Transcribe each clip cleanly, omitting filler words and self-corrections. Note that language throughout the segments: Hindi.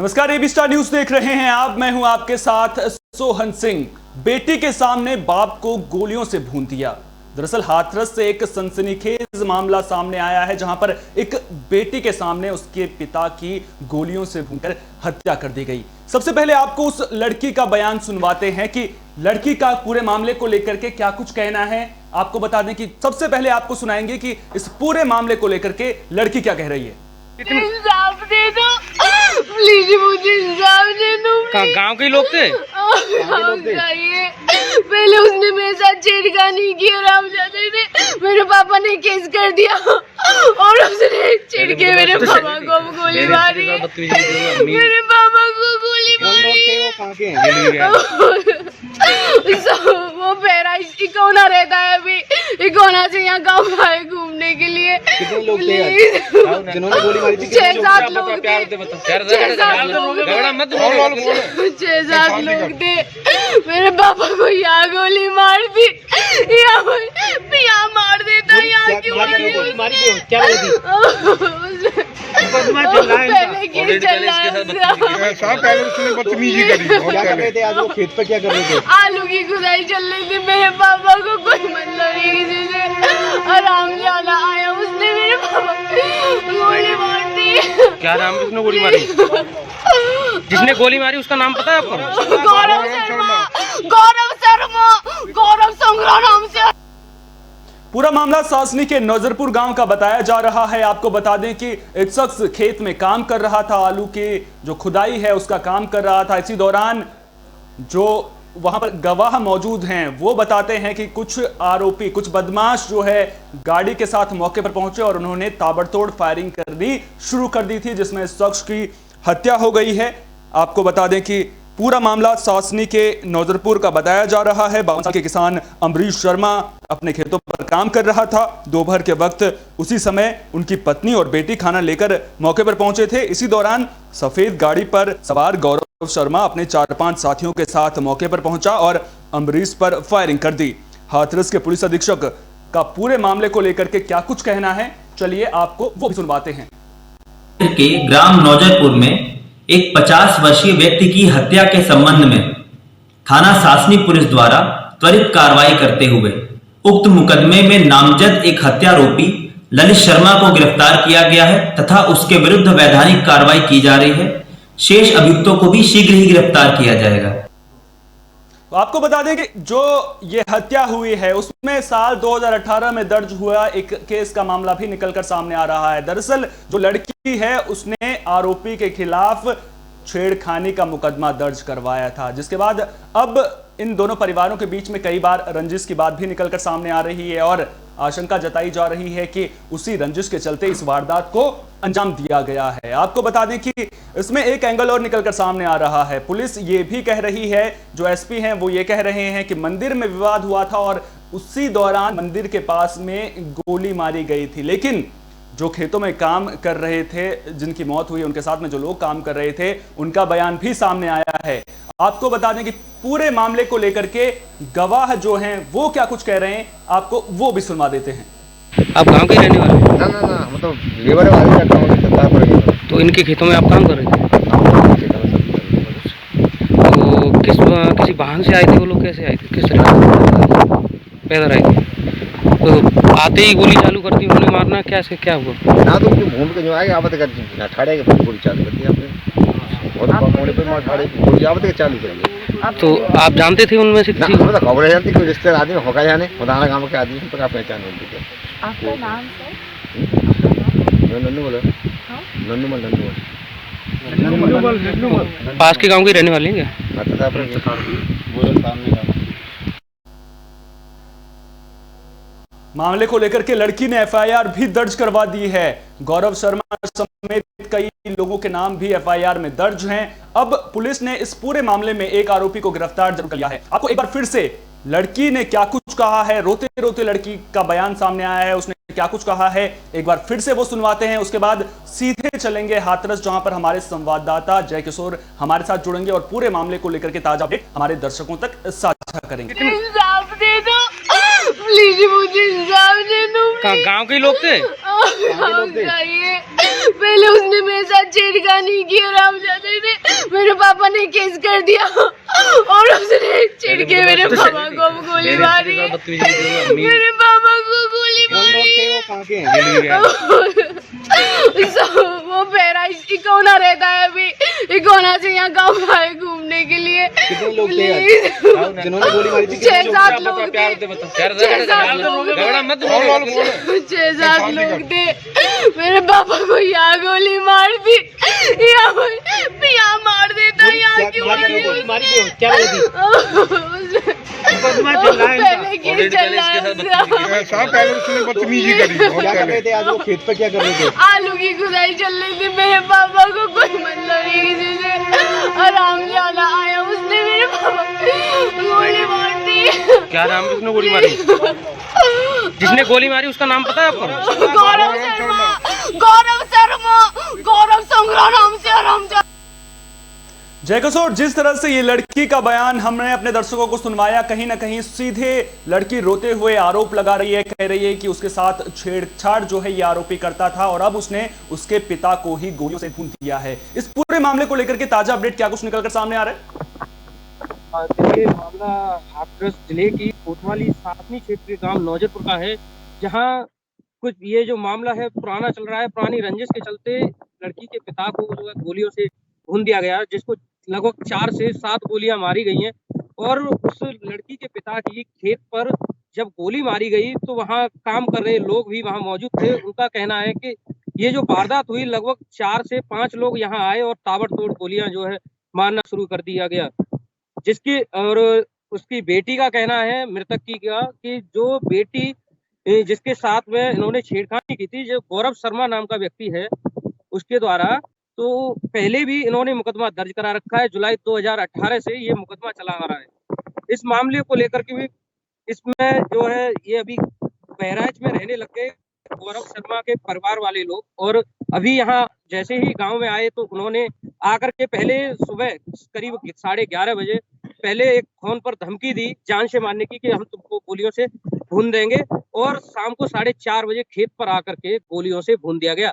नमस्कार, एबी स्टार न्यूज देख रहे हैं आप। मैं हूं आपके साथ सोहन सिंह। बेटी के सामने बाप को गोलियों से भून दिया। दरअसल हाथरस से एक सनसनीखेज मामला सामने आया है, जहां पर एक बेटी के सामने उसके पिता की गोलियों से भूनकर हत्या कर दी गई। सबसे पहले आपको उस लड़की का बयान सुनवाते हैं कि लड़की का पूरे मामले को लेकर के क्या कुछ कहना है। आपको बता दें कि सबसे पहले आपको सुनाएंगे कि इस पूरे मामले को लेकर के लड़की क्या कह रही है। इंसाफ दे दो प्लीज, मुझे इंसाफ दे दो। गांव के लोग थे? पहले उसने मेरे साथ छेड़खानी की और रामजादे ने, मेरे पापा ने केस कर दिया और उसने चिढ़ के मेरे पापा को गोली मारी। मेरे पापा को गोली मारी। वो बहराइच इकोना रहता है, अभी इकोना से यहाँ गाँव आए घूमने के लिए। कितने लोग थे जिन्होंने गोली मारी थी? 6-7 लोग थे। 6-7 लोग थे। मेरे पापा को यहाँ गोली मार दी, यहाँ मार देता। यहाँ की गोली मारी थी? क्या बोली थी? पहले केस चल रहा है। बदतमीजी करी। क्या कर रहे थे आज वो खेत पे? क्या कर रहे थे? आलू की खुदाई चल रही थी। मेरे पापा को कोई मतलब नहीं किसी से। आराम जाना आया, उसने मेरे पापा गोली मार दी। क्या नाम है उसने गोली मारी? जिसने गोली मारी उसका नाम पता है आपको? गौरव शर्मा। गौरव संग्रह नाम से। पूरा मामला सासनी के नौजरपुर गांव का बताया जा रहा है। आपको बता दें कि एक शख्स खेत में काम कर रहा था, आलू की जो खुदाई है उसका काम कर रहा था। इसी दौरान जो वहां पर गवाह मौजूद हैं वो बताते हैं कि कुछ आरोपी, कुछ बदमाश जो है गाड़ी के साथ मौके पर पहुंचे और उन्होंने ताबड़तोड़ फायरिंग करनी शुरू कर दी थी, जिसमें इस शख्स की हत्या हो गई है। आपको बता दें कि पूरा मामला सासनी के नौजरपुर का बताया जा रहा है। 52 साल के किसान अमरीश शर्मा अपने खेतों पर काम कर रहा था। दोपहर के वक्त उसी समय उनकी पत्नी और बेटी खाना लेकर मौके पर पहुंचे थे। इसी दौरान सफेद गाड़ी पर सवार गौरव शर्मा अपने 4-5 साथियों के साथ मौके पर पहुंचा और अमरीश पर फायरिंग कर दी। हाथरस के पुलिस अधीक्षक का पूरे मामले को लेकर के क्या कुछ कहना है, चलिए आपको वो भी सुनवाते हैं। के ग्राम नौजरपुर में एक 50 वर्षीय व्यक्ति की हत्या के संबंध में थाना सासनी पुलिस द्वारा त्वरित कार्रवाई करते हुए उक्त मुकदमे में नामजद एक हत्यारोपी ललित शर्मा को गिरफ्तार किया गया है तथा उसके विरुद्ध वैधानिक कार्रवाई की जा रही है। शेष अभियुक्तों को भी शीघ्र ही गिरफ्तार किया जाएगा। तो आपको बता दें कि जो ये हत्या हुई है उसमें साल 2018 में दर्ज हुआ एक केस का मामला भी निकलकर सामने आ रहा है। दरअसल जो लड़की है उसने आरोपी के खिलाफ छेड़खानी का मुकदमा दर्ज करवाया था, जिसके बाद अब इन दोनों परिवारों के बीच में कई बार रंजिश की बात भी निकलकर सामने आ रही है और आशंका जताई जा रही है कि उसी रंजिश के चलते इस वारदात को अंजाम दिया गया है। आपको बता दें कि इसमें एक एंगल और निकलकर सामने आ रहा है। पुलिस ये भी कह रही है, जो एसपी हैं वो ये कह रहे हैं कि मंदिर में विवाद हुआ था और उसी दौरान मंदिर के पास में गोली मारी गई थी, लेकिन जो खेतों में काम कर रहे थे, जिनकी मौत हुई, उनके साथ में जो लोग काम कर रहे थे, उनका बयान भी सामने आया है। आपको बता दें कि पूरे मामले को लेकर के गवाह जो हैं वो क्या कुछ कह रहे हैं, आपको वो भी सुनवा देते हैं। आप गांव के रहने वाले? ना मतलब लेबर वाले का काम। तो इनके खेतों में आप काम कर रहे थे? तो किसी वाहन से आए थे वो लोग? कैसे आए थे? किस तरह पैदल आए थे? तो आते ही गोली चालू कर दी उन्होंने मारना? क्या हुआ? ना तो उनके भूमि के जो आगे आवत कर अठाड़े के गोली चालू कर दी आपने और मोड़े पे अठाड़े गोली आवत के चालू करेंगे। तो आप जानते थे उनमें से किसी? हमें तो खबर जानती कोई रिश्तेदार आदमी होगा जाने खुदाना गांव के आदमी पर पहचान होती है। आपका नाम सर? नन्नू बोलो। पास के गांव के रहने वाले हैं क्या? मामले को लेकर के लड़की ने एफआईआर भी दर्ज करवा दी है। गौरव शर्मा समेत कई लोगों के नाम भी एफआईआर में दर्ज हैं। अब पुलिस ने इस पूरे मामले में एक आरोपी को गिरफ्तार जरूर किया है। आपको एक बार फिर से लड़की ने क्या कुछ कहा है, रोते रोते लड़की का बयान सामने आया है, उसने क्या कुछ कहा है, एक बार फिर से वो सुनवाते हैं। उसके बाद सीधे चलेंगे हाथरस, जहां पर हमारे संवाददाता जय किशोर हमारे साथ जुड़ेंगे और पूरे मामले को लेकर के ताजा अपडेट हमारे दर्शकों तक साझा करेंगे। इंसाफ दे दो प्लीज, मुझे इंसाफ दे दो। गांव के लोग थे? पहले उसने मेरे साथ छेड़खानी की और रामजादा ने मेरे पापा ने केस कर दिया और उसने चिढ़ के मेरे पापा को गोली मारी। मेरे पापा को गोली मारी। वो बहराइच इकोना रहता है, अभी इकोना से यहाँ गाँव आए घूमने के लिए। कितने लोग थे जिन्होंने गोली मारी थी? 6-7 लोग थे। 6-7 लोग थे। मेरे पापा को यहाँ गोली मार दी, यहाँ मार देता, यहाँ की क्या पहले केस चल रहा है उसका। पहले उसने बदतमीजी करी। क्या कर रहे थे आज वो खेत पे, क्या कर रहे थे? आलू की खुदाई चल रही थी। मेरे पापा को कोई मतलब नहीं किसी से, आराम जाना आया, उसने मेरे पापा गोली मार दी। क्या नाम है उसने गोली मारी? जिसने गोली मारी उसका नाम पता है आपको? गौरव शर्मा, गौरव शर्मा, गौरव संग्रह नाम से आराम जा। जय किशोर, जिस तरह से ये लड़की का बयान हमने अपने दर्शकों को सुनवाया, कहीं ना कहीं सीधे लड़की रोते हुए आरोप लगा रही है, कह रही है कि उसके साथ छेड़छाड़ जो है ये आरोपी करता था और अब उसने उसके पिता को ही गोलियों से भून दिया है। इस पूरे मामले को लेकर के ताजा अपडेट क्या कुछ निकलकर सामने आ रहा है? ये मामला हाथरस जिले की कोतवाली सातवीं क्षेत्र के गांव नौजरपुर का है, जहां कुछ ये जो मामला है पुराना चल रहा है। पुरानी रंजिश के चलते लड़की के पिता को जो है गोलियों से भून दिया गया, जिसको लगभग 4 से 7 गोलियां मारी गई हैं। और उस लड़की के पिता की खेत पर जब गोली मारी गई तो वहां काम कर रहे लोग भी वहां मौजूद थे। उनका कहना है कि ये जो वारदात हुई, लगभग 4 से 5 लोग यहाँ आए और ताबड़तोड़ गोलियां जो है मारना शुरू कर दिया गया। जिसकी और उसकी बेटी का कहना है, मृतक की का, कि जो बेटी जिसके साथ में इन्होंने छेड़खानी की थी, जो गौरव शर्मा नाम का व्यक्ति है, उसके द्वारा तो पहले भी इन्होंने मुकदमा दर्ज करा रखा है। जुलाई 2018 से ये मुकदमा चला आ रहा है। इस मामले को लेकर के भी इसमें जो है ये अभी बहराइच में रहने लग गए गौरव शर्मा के परिवार वाले लोग। और अभी यहाँ जैसे ही गांव में आए तो उन्होंने आकर के पहले सुबह करीब 11:30 बजे पहले एक फोन पर धमकी दी जान से मारने की, कि हम तुमको गोलियों से भून देंगे। और शाम को 4:30 बजे खेत पर आकर के गोलियों से भून दिया गया।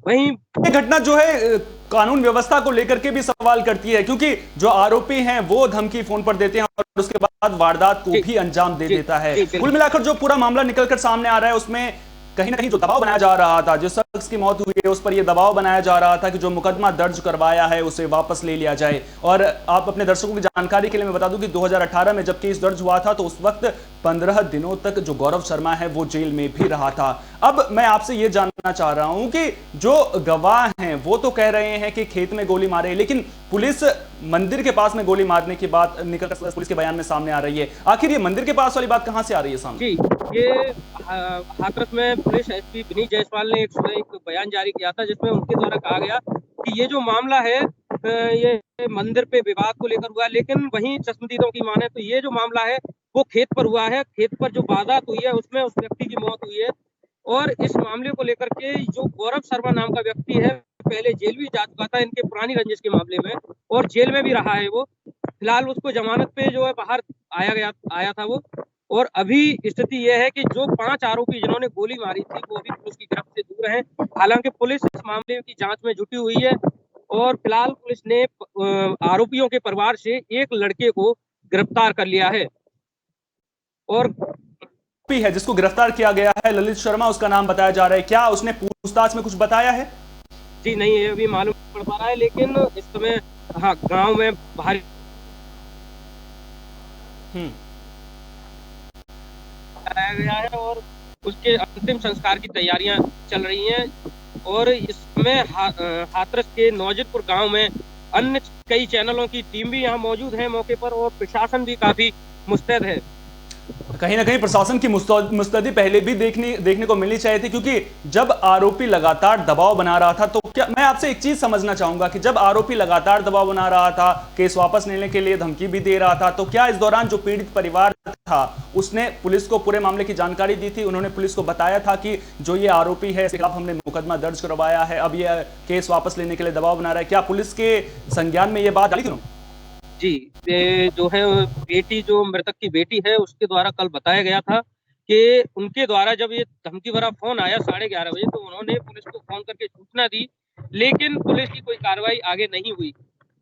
वहीं ये घटना जो है कानून व्यवस्था को लेकर के भी सवाल करती है, क्योंकि जो आरोपी हैं वो धमकी फोन पर देते हैं और उसके बाद वारदात को भी अंजाम दे देता है। कुल मिलाकर जो पूरा मामला निकलकर सामने आ रहा है उसमें कहीं ना कहीं जो दबाव बनाया जा रहा था, जिस शख्स की मौत हुई है उस पर यह दबाव बनाया जा रहा था कि जो मुकदमा दर्ज करवाया है उसे वापस ले लिया जाए। और आप अपने दर्शकों की जानकारी के लिए मैं बता दूं कि 2018 में जब केस दर्ज हुआ था तो उस वक्त 15 दिनों तक जो गौरव शर्मा है वो जेल में भी रहा था। अब मैं आपसे ये जानना चाह रहा हूं कि जो गवाह हैं वो तो कह रहे हैं कि खेत में गोली मारे, लेकिन पुलिस मंदिर के पास में गोली मारने की बात निकलकर पुलिस के बयान में सामने आ रही है। आखिर ये मंदिर के पास वाली बात कहां से आ रही है सामने? जी, ये हाथरस में पुलिस एसपी विनीत जायसवाल ने एक बयान जारी किया था, जिसमें उनके द्वारा कहा गया कि ये जो मामला है ये मंदिर पे विवाद को लेकर हुआ। लेकिन वहीं चश्मदीदों की माने तो ये जो मामला है वो खेत पर हुआ है। खेत पर जो वारदात हुई है उसमें उस व्यक्ति की मौत हुई है। और इस मामले को लेकर के जो गौरव शर्मा नाम का व्यक्ति है, पहले जेल भी जा चुका था इनके पुरानी रंजिश के मामले में, और जेल में भी रहा है वो। फिलहाल उसको जमानत पे जो है बाहर आया था वो। और अभी स्थिति यह है कि जो 5 आरोपी जिन्होंने गोली मारी थी वो अभी पुलिस की गिरफ्त से दूर हैं। हालांकि पुलिस इस मामले की जांच में जुटी हुई है और फिलहाल पुलिस ने आरोपियों के परिवार से एक लड़के को गिरफ्तार कर लिया है। और है जिसको गिरफ्तार किया गया है ललित शर्मा, उसका नाम बताया जा रहा है। क्या उसने पूछताछ में कुछ बताया है? जी नहीं, ये अभी मालूम पड़ पा रहा है, लेकिन इस समय हाँ गाँव में भारी कराया गया है और उसके अंतिम संस्कार की तैयारियां चल रही हैं। और इसमें हाथरस के नौजरपुर गांव में अन्य कई चैनलों की टीम भी यहां मौजूद है मौके पर, और प्रशासन भी काफी मुस्तैद है। कहीं ना कहीं प्रशासन की मुस्तैदी पहले भी देखने को मिलनी चाहिए थी, क्योंकि जब आरोपी लगातार दबाव बना रहा था तो क्या, मैं आपसे एक चीज समझना चाहूंगा कि जब आरोपी लगातार दबाव बना रहा था, केस वापस लेने के लिए धमकी भी दे रहा था, तो क्या इस दौरान जो पीड़ित परिवार था उसने पुलिस को पूरे मामले की जानकारी दी थी? उन्होंने पुलिस को बताया था कि जो ये आरोपी है इसके खिलाफ हमने मुकदमा दर्ज करवाया है, अब ये केस वापस लेने के लिए दबाव बना रहा है? क्या पुलिस के संज्ञान में ये बात डाली थी? जी, जो है बेटी, जो मृतक की बेटी है, उसके द्वारा कल बताया गया था कि उनके द्वारा जब ये धमकी भरा फोन आया 11:30 बजे, तो उन्होंने पुलिस को फोन करके सूचना दी लेकिन पुलिस की कोई कार्रवाई आगे नहीं हुई।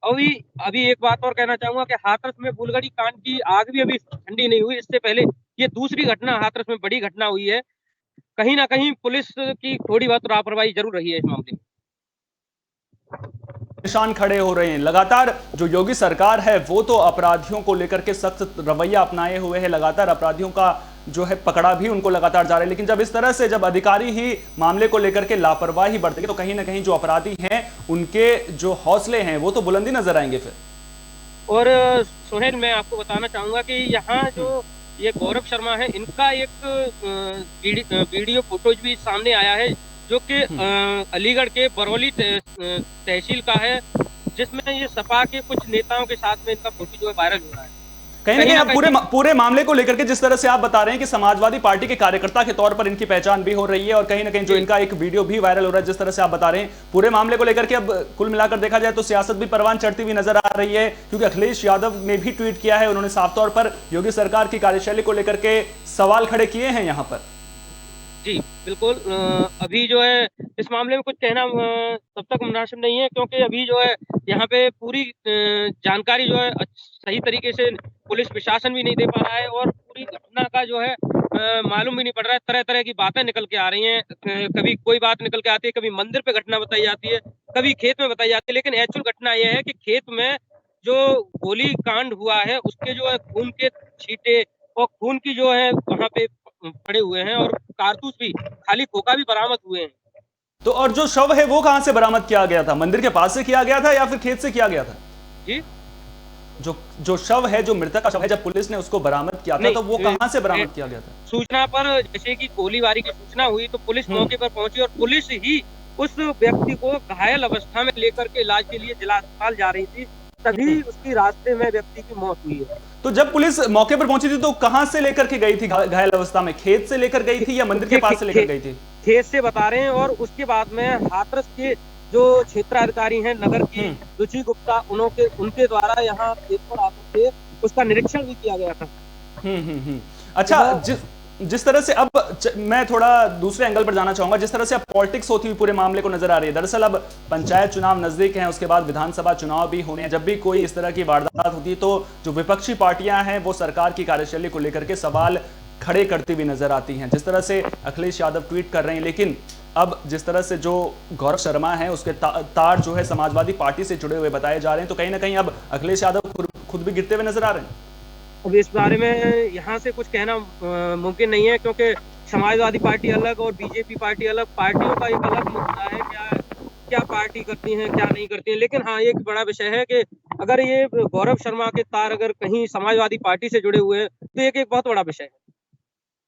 अभी एक बात और कहना चाहूंगा कि हाथरस में बुलगड़ी कांड की आग भी अभी ठंडी नहीं हुई। इससे पहले ये दूसरी घटना हाथरस में बड़ी घटना हुई है। कहीं ना कहीं पुलिस की थोड़ी बहुत लापरवाही जरूर रही है इस मामले में। निशान खड़े हो रहे हैं लगातार। जो योगी सरकार है वो तो अपराधियों को लेकर के सख्त रवैया अपनाए हुए है, लगातार अपराधियों का जो है पकड़ा भी उनको लगातार जा रहा है। लेकिन जब इस तरह से जब अधिकारी ही मामले को लेकर के लापरवाही बरतेंगे तो कहीं ना कहीं जो अपराधी हैं उनके जो हौसले हैं वो तो बुलंदी नजर आएंगे फिर। और सोहेल, मैं आपको बताना चाहूंगा कि यहाँ जो ये गौरव शर्मा है, इनका एक वीडियो फुटेज भी सामने आया है जो कि अलीगढ़ के बरौली तहसील का है, जिसमें ये सपा के कुछ नेताओं के साथ में इनका फोटो जो है वायरल हो रहा है। कहीं ना कहीं आप पूरे मामले को लेकर के जिस तरह से आप बता रहे हैं कि समाजवादी पार्टी के कार्यकर्ता के तौर पर इनकी पहचान भी हो रही है और कहीं ना कहीं जो इनका एक वीडियो भी वायरल हो रहा है, जिस तरह से आप बता रहे हैं पूरे मामले को लेकर के, अब कुल मिलाकर देखा जाए तो सियासत भी परवान चढ़ती हुई नजर आ रही है। क्योंकि अखिलेश यादव ने भी ट्वीट किया है, उन्होंने साफ तौर पर योगी सरकार की कार्यशैली को लेकर के सवाल खड़े किए हैं यहाँ पर। जी बिल्कुल। अभी जो है इस मामले में कुछ कहना तब तक मुनासिब नहीं है, क्योंकि अभी जो है यहाँ पे पूरी जानकारी जो है सही तरीके से पुलिस प्रशासन भी नहीं दे पा रहा है और पूरी घटना का जो है मालूम भी नहीं पड़ रहा है। तरह तरह की बातें निकल के आ रही हैं, कभी कोई बात निकल के आती है, कभी मंदिर पे घटना बताई जाती है, कभी खेत में बताई जाती है। लेकिन एक्चुअल घटना यह है कि खेत में जो गोली कांड हुआ है उसके जो है खून के छींटे और खून की जो है वहाँ पे पड़े हुए हैं और कारतूस भी, खाली खोखा भी बरामद हुए हैं। तो और जो शव है वो कहां से बरामद किया गया था? मंदिर के पास से किया गया था या फिर खेत से किया गया था? जी, जो शव है, जो मृतक का शव है, जब पुलिस ने उसको बरामद किया था तो वो कहां से बरामद किया गया था? सूचना पर, जैसे कि गोलीबारी की सूचना हुई तो पुलिस मौके पर पहुंची और पुलिस ही उस व्यक्ति को घायल अवस्था में लेकर के इलाज के लिए जिला अस्पताल जा रही थी, तभी उसकी रास्ते में व्यक्ति की मौत हुई है। तो जब पुलिस मौके पर पहुंची थी तो कहां से लेकर के गई थी घायल अवस्था में? खेत से लेकर गई थी या मंदिर के पास से लेकर गई थी? खेत से बता रहे हैं। और उसके बाद में हाथरस के जो क्षेत्राधिकारी हैं नगर की, रुचि गुप्ता, उनके द्वारा यहाँ खेत पर आकर के उसका निरीक्षण भी किया गया था। अच्छा, जिस तरह से अब मैं थोड़ा दूसरे एंगल पर जाना चाहूंगा, जिस तरह से अब पॉलिटिक्स होती हुई पूरे मामले को नजर आ रही है। दरअसल अब पंचायत चुनाव नजदीक हैं, उसके बाद विधानसभा चुनाव भी होने हैं। जब भी कोई इस तरह की वारदात होती है तो जो विपक्षी पार्टियां हैं वो सरकार की कार्यशैली को लेकर के सवाल खड़े करती हुई नजर आती हैं। जिस तरह से अखिलेश यादव ट्वीट कर रहे हैं, लेकिन अब जिस तरह से जो गौरव शर्मा है उसके तार जो है समाजवादी पार्टी से जुड़े हुए बताए जा रहे हैं, तो कहीं ना कहीं अब अखिलेश यादव खुद भी गिरते हुए नजर आ रहे हैं। अब इस बारे में यहाँ से कुछ कहना मुमकिन नहीं है, क्योंकि समाजवादी पार्टी अलग और बीजेपी पार्टी अलग, पार्टियों का एक अलग मुद्दा है, क्या पार्टी करती हैं क्या नहीं करती हैं। लेकिन हाँ, एक बड़ा विषय है कि अगर ये गौरव शर्मा के तार अगर कहीं समाजवादी पार्टी से जुड़े हुए हैं तो एक बहुत बड़ा विषय है,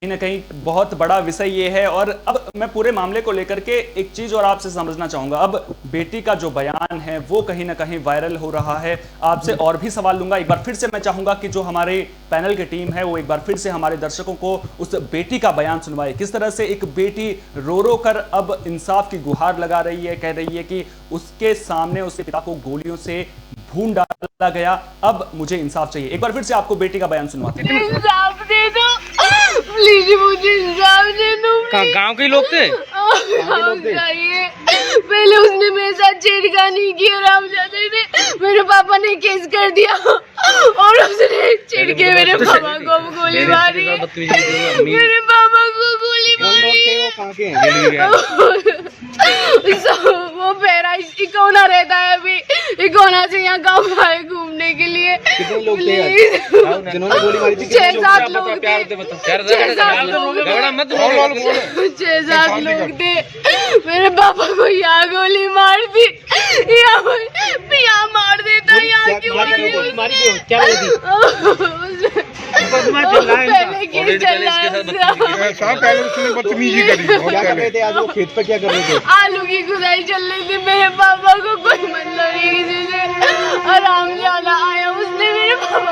कहीं ना कहीं बहुत बड़ा विषय ये है। और अब मैं पूरे मामले को लेकर के एक चीज और आपसे समझना चाहूंगा। अब बेटी का जो बयान है वो कहीं ना कहीं वायरल हो रहा है। आपसे और भी सवाल लूंगा। एक बार फिर से मैं चाहूंगा कि जो हमारे पैनल की टीम है वो एक बार फिर से हमारे दर्शकों को उस बेटी का बयान सुनवाए। किस तरह से एक बेटी रो रो कर अब इंसाफ की गुहार लगा रही है, कह रही है कि उसके सामने उसके पिता को गोलियों से भून डाला गया, अब मुझे इंसाफ चाहिए। एक बार फिर से आपको बेटी का बयान सुनवाते हैं। इंसाफ दे दो प्लीज, मुझे इंसाफ दे दो। गांव के लोग थे चाहिए। पहले उसने मेरे साथ छेड़खानी की और रामजादा ने, मेरे पापा ने केस कर दिया और उसने चिढ़ के मेरे पापा को गोली मारी, मेरे पापा को गोली मारी। वो बहराइच इकोना रहता है, अभी इकोना से यहाँ गाँव आए घूमने के लिए। कितने लोग थे जिन्होंने गोली मारी थी? 6-7 लोग थे, 6-7 लोग थे। मेरे पापा को यहाँ गोली मार दी, यहाँ मार देता, यहाँ की क्या पहले केस चल रहा है उसका। बदतमीजी करी। क्या कर रहे थे आज वो खेत पे? क्या कर रहे थे? आलू की खुदाई चल रही थी। मेरे पापा को कोई मतलब नहीं किसी से, आराम ज्यादा आया, उसने मेरे पापा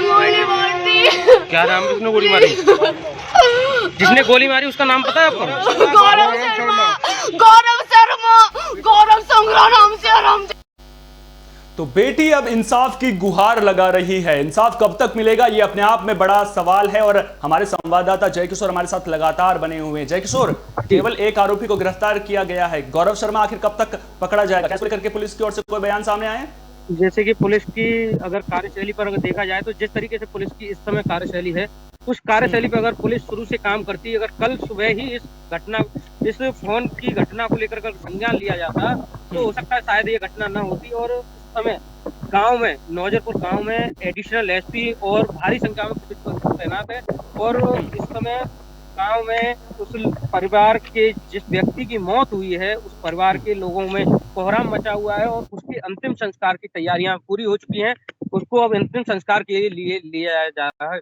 गोली मार दी। क्या नाम है उसने गोली मारी? जिसने गोली मारी उसका नाम पता है आपको? गौरव शर्मा, गौरव शर्मा, गौरव संग्रह नाम से आराम से। तो बेटी अब इंसाफ की गुहार लगा रही है। इंसाफ कब तक मिलेगा, ये अपने आप में बड़ा सवाल है। और हमारे संवाददाता जय किशोर हमारे साथ लगातार बने हुए हैं। जय किशोर, केवल एक आरोपी को गिरफ्तार किया गया है, गौरव शर्मा आखिर कब तक पकड़ा जाएगा, कैसे लेकर के पुलिस की ओर से कोई बयान सामने आए? जैसे कि पुलिस की अगर कार्यशैली पर अगर देखा जाए तो जिस तरीके से पुलिस की इस समय कार्यशैली है, उस कार्यशैली पर अगर पुलिस शुरू से काम करती है, अगर कल सुबह ही इस फोन की घटना को लेकर संज्ञान लिया जाता तो हो सकता है शायद ये घटना न होती। और उस समय गांव में, नौजरपुर गांव में एडिशनल एसपी और भारी संख्या में पुलिस तैनात है। और इस समय गांव में उस परिवार के जिस व्यक्ति की मौत हुई है, उस परिवार के लोगों में कोहराम मचा हुआ है और उसके अंतिम संस्कार की तैयारियां पूरी हो चुकी हैं। उसको अब अंतिम संस्कार के लिए लिया जा रहा है।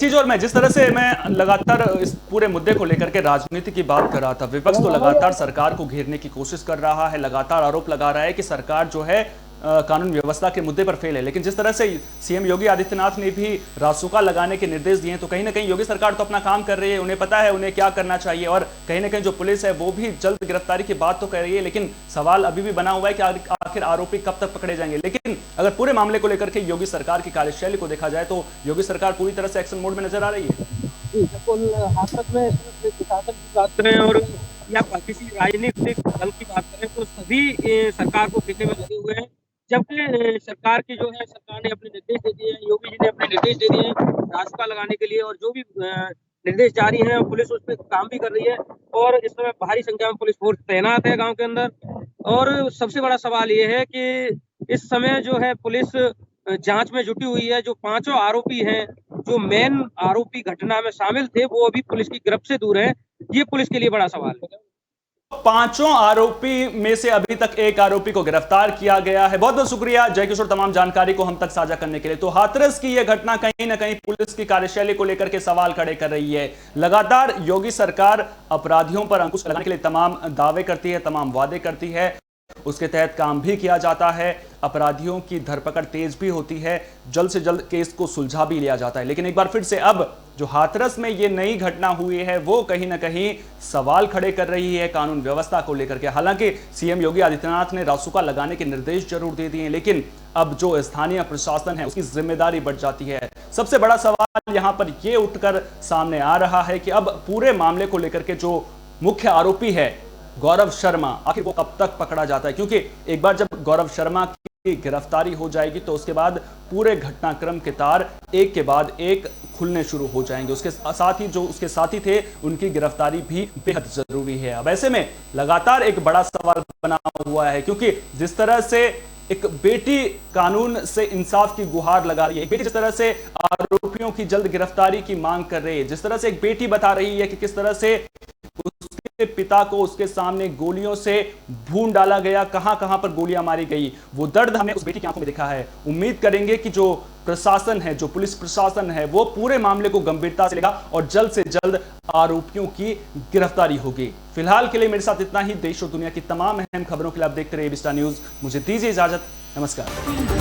चीज और मैं जिस तरह से मैं लगातार इस पूरे मुद्दे को लेकर के राजनीति की बात कर रहा था, विपक्ष तो लगातार सरकार को घेरने की कोशिश कर रहा है, लगातार आरोप लगा रहा है कि सरकार जो है कानून व्यवस्था के मुद्दे पर फेल है। लेकिन जिस तरह से सीएम योगी आदित्यनाथ ने भी रासुका लगाने के निर्देश दिए हैं, तो कहीं ना कहीं योगी सरकार तो अपना काम कर रही है, उन्हें पता है उन्हें क्या करना चाहिए। और कहीं ना कहीं जो पुलिस है वो भी जल्द गिरफ्तारी की बात तो कर रही है, लेकिन सवाल अभी भी बना हुआ है कि आखिर आरोपी कब तक पकड़े जाएंगे। लेकिन अगर पूरे मामले को लेकर के योगी सरकार की कार्यशैली को देखा जाए तो योगी सरकार पूरी तरह से एक्शन मोड में नजर आ रही है। बिल्कुल, हाथरस में प्रशासन की बात करें और या किसी राजनीतिक दल की बात करें तो सभी सरकार को घेरने में लगे हुए हैं। जबकि सरकार की जो है, सरकार ने अपने निर्देश दे दिए हैं, योगी जी ने अपने निर्देश दे दिए हैं रासुका लगाने के लिए, और जो भी निर्देश जारी हैं पुलिस उस पर काम भी कर रही है। और इस समय भारी संख्या में पुलिस फोर्स तैनात है गांव के अंदर। और सबसे बड़ा सवाल ये है कि इस समय जो है पुलिस जांच में जुटी हुई है। जो 5 आरोपी हैं, जो मेन आरोपी घटना में शामिल थे, वो अभी पुलिस की गिरफ्त से दूर हैं। ये पुलिस के लिए बड़ा सवाल है। 5 आरोपी में से अभी तक एक आरोपी को गिरफ्तार किया गया है। बहुत बहुत शुक्रिया जय किशोर तमाम जानकारी को हम तक साझा करने के लिए। तो हाथरस की यह घटना कहीं ना कहीं पुलिस की कार्यशैली को लेकर के सवाल खड़े कर रही है। लगातार योगी सरकार अपराधियों पर अंकुश लगाने के लिए तमाम दावे करती है, तमाम वादे करती है, उसके तहत काम भी किया जाता है, अपराधियों की धरपकड़ तेज भी होती है, जल्द से जल्द केस को सुलझा भी लिया जाता है। लेकिन एक बार फिर से अब जो हाथरस में ये नई घटना हुई है वो कहीं ना कहीं सवाल खड़े कर रही है कानून व्यवस्था को लेकर के। हालांकि सीएम योगी आदित्यनाथ ने रासुका लगाने के निर्देश जरूर दे दिए हैं, लेकिन अब जो स्थानीय प्रशासन है उसकी जिम्मेदारी बढ़ जाती है। सबसे बड़ा सवाल यहां पर यह उठकर सामने आ रहा है कि अब पूरे मामले को लेकर के जो मुख्य आरोपी है गौरव शर्मा, आखिर वो कब तक पकड़ा जाता है। क्योंकि एक बार जब गौरव शर्मा की गिरफ्तारी हो जाएगी तो उसके बाद पूरे घटनाक्रम के तार एक के बाद एक खुलने शुरू हो जाएंगे। उसके साथ ही जो उसके साथी थे उनकी गिरफ्तारी भी बेहद जरूरी है। अब ऐसे में लगातार एक बड़ा सवाल बना हुआ है, क्योंकि जिस तरह से एक बेटी कानून से इंसाफ की गुहार लगा रही है, एक बेटी जिस तरह से आरोपियों की जल्द गिरफ्तारी की मांग कर रही है, जिस तरह से एक बेटी बता रही है कि किस तरह से उसके पिता को उसके सामने गोलियों से भून डाला गया, कहां पर गोलियां मारी गई, वो दर्द हमने उस बेटी की आंखों में देखा है। उम्मीद करेंगे कि जो प्रशासन है, जो पुलिस प्रशासन है, वो पूरे मामले को गंभीरता से लेगा और जल्द से जल्द आरोपियों की गिरफ्तारी होगी। फिलहाल के लिए मेरे साथ इतना ही। देश और दुनिया की तमाम अहम खबरों के लिए आप देखते रहिए एबी स्टार न्यूज। मुझे दीजिए इजाजत, नमस्कार।